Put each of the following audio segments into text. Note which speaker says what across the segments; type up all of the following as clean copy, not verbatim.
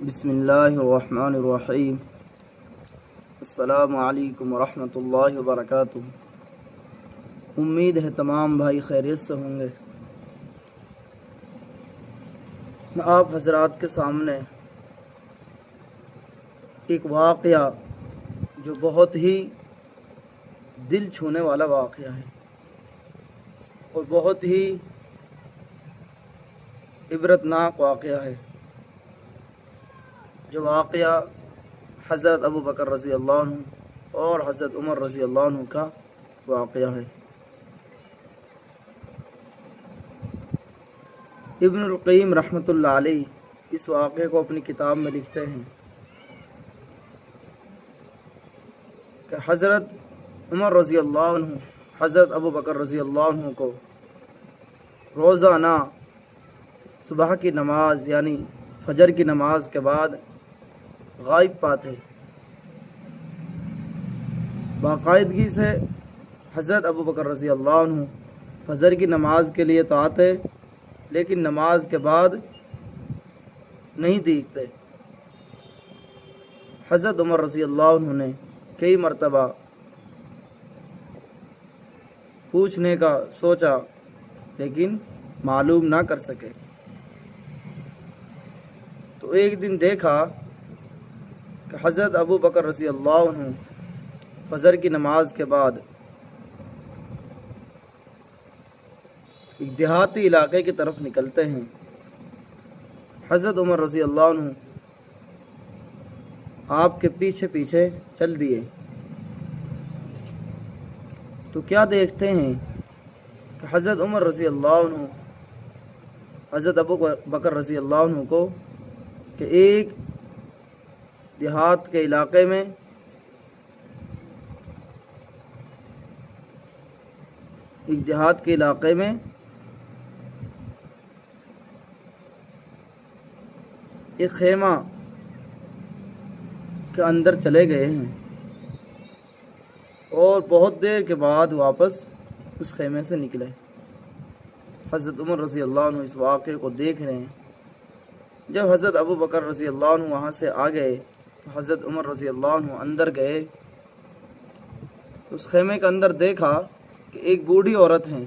Speaker 1: بسم اللہ الرحمن الرحیم۔ السلام علیکم ورحمۃ اللہ وبرکاتہ۔ امید ہے تمام بھائی خیریت سے ہوں گے۔ میں آپ حضرات کے سامنے ایک واقعہ جو بہت ہی دل چھونے والا واقعہ ہے اور بہت ہی عبرتناک واقعہ ہے، جو واقعہ حضرت ابو بکر رضی اللہ عنہ اور حضرت عمر رضی اللہ عنہ کا واقعہ ہے۔ ابن القیم رحمۃ اللہ علیہ اس واقعے کو اپنی کتاب میں لکھتے ہیں کہ حضرت عمر رضی اللہ عنہ حضرت ابو بکر رضی اللہ عنہ کو روزانہ صبح کی نماز یعنی فجر کی نماز کے بعد غائب پاتے۔ باقاعدگی سے حضرت ابو بکر رضی اللہ عنہ فجر کی نماز کے لیے تو آتے، لیکن نماز کے بعد نہیں دیکھتے۔ حضرت عمر رضی اللہ عنہ نے کئی مرتبہ پوچھنے کا سوچا لیکن معلوم نہ کر سکے۔ تو ایک دن دیکھا کہ حضرت ابو بکر رضی اللہ عنہ فجر کی نماز کے بعد ایک دیہاتی علاقے کی طرف نکلتے ہیں۔ حضرت عمر رضی اللہ عنہ آپ کے پیچھے پیچھے چل دیے تو کیا دیکھتے ہیں کہ حضرت عمر رضی اللہ عنہ حضرت ابو بکر رضی اللہ عنہ کو کہ ایک دیہات کے علاقے میں ایک خیمہ کے اندر چلے گئے ہیں اور بہت دیر کے بعد واپس اس خیمے سے نکلے۔ حضرت عمر رضی اللہ عنہ اس واقعے کو دیکھ رہے ہیں۔ جب حضرت ابو بکر رضی اللہ عنہ وہاں سے آ گئے تو حضرت عمر رضی اللہ عنہ اندر گئے تو اس خیمے کے اندر دیکھا کہ ایک بوڑھی عورت ہیں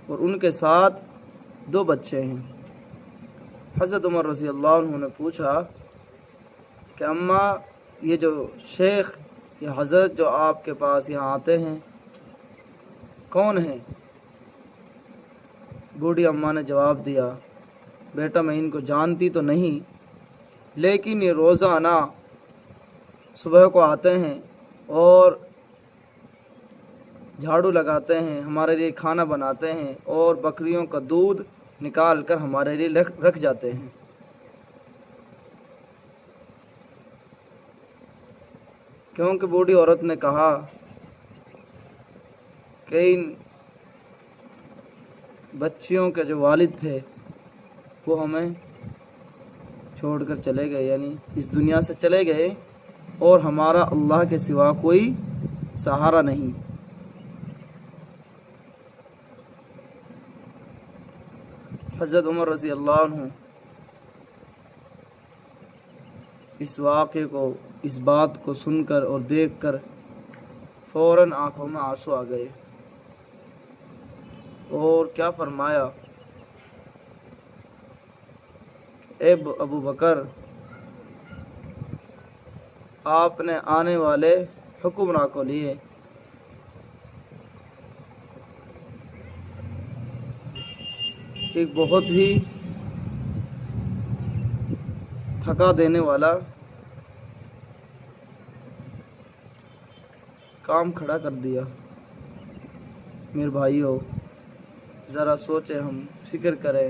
Speaker 1: اور ان کے ساتھ 2 بچے ہیں۔ حضرت عمر رضی اللہ عنہ نے پوچھا کہ اماں، یہ جو شیخ یہ حضرت جو آپ کے پاس یہاں آتے ہیں کون ہیں؟ بوڑھی اماں نے جواب دیا، بیٹا میں ان کو جانتی تو نہیں، لیکن یہ روزانہ صبح کو آتے ہیں اور جھاڑو لگاتے ہیں، ہمارے لیے کھانا بناتے ہیں اور بکریوں کا دودھ نکال کر ہمارے لیے رکھ جاتے ہیں۔ کیونکہ بوڑھی عورت نے کہا کہ ان بچیوں کے جو والد تھے وہ ہمیں چھوڑ کر چلے گئے، یعنی اس دنیا سے چلے گئے اور ہمارا اللہ کے سوا کوئی سہارا نہیں۔ حضرت عمر رضی اللہ عنہ اس واقعے کو، اس بات کو سن کر اور دیکھ کر فوراً آنکھوں میں آنسو آ گئے اور کیا فرمایا، اے ابو بکر، آپ نے آنے والے حکمراں کو لیے ایک بہت ہی تھکا دینے والا کام کھڑا کر دیا۔ میرے بھائیو، ذرا سوچیں، ہم فکر کریں